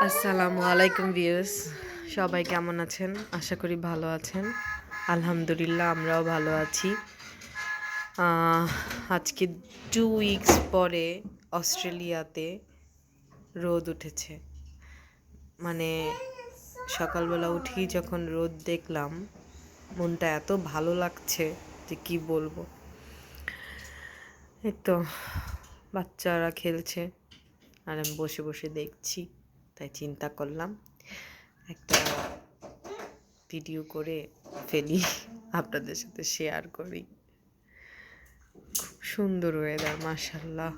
আসসালামু আলাইকুম ভিউয়ার্স, সবাই কেমন আছেন? আশা করি ভালো আছেন। আলহামদুলিল্লাহ আমরাও ভালো আছি। আহ, আজকে 2 উইকস পরে অস্ট্রেলিয়াতে রোদ উঠেছে। মানে সকালবেলা উঠেই যখন রোদ দেখলাম, মনটা এত ভালো লাগছে যে কি বলবো। এই তো বাচ্চারা খেলছে আর আমি বসে বসে দেখছি, তাই চিন্তা করলাম একটা ভিডিও করে ফেলি, আপনাদের সাথে শেয়ার করি। খুব সুন্দর ওয়েদার মাশাল্লাহ।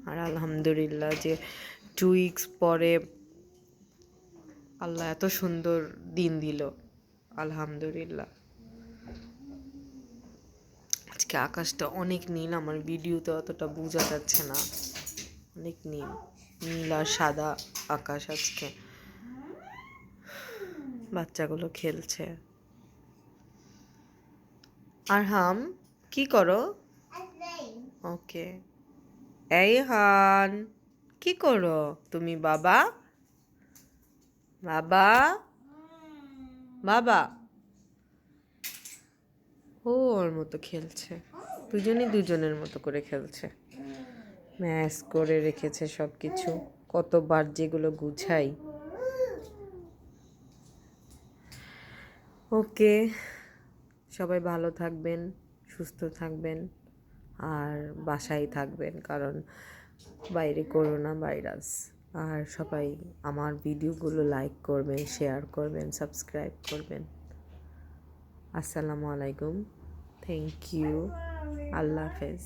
আর আলহামদুলিল্লাহ যে 2 উইকস পরে আল্লাহ এত সুন্দর দিন দিল, আলহামদুলিল্লাহ। আজকে আকাশটা অনেক নীল, আমার ভিডিওতে অতটা বোঝা যাচ্ছে না। অনেক নীল, নীল আর সাদা আকাশ আজকে। বাচ্চাগুলো খেলছে। আর হাম কি করো? ওকে। এই হান, কি করো তুমি? বাবা বাবা বাবা ও ওর মতো খেলছে। দুজনই দুজনের মতো করে খেলছে, ম্যাচ করে রেখেছে সব কিছু। কতবার যেগুলো গুছাই। ওকে, সবাই ভালো থাকবেন, সুস্থ থাকবেন আর বাসায় থাকবেন, কারণ বাইরে করোনা ভাইরাস। আর সবাই আমার ভিডিওগুলো লাইক করবেন, শেয়ার করবেন, সাবস্ক্রাইব করবেন। আসসালামু আলাইকুম, থ্যাংক ইউ, আল্লাহ হাফেজ।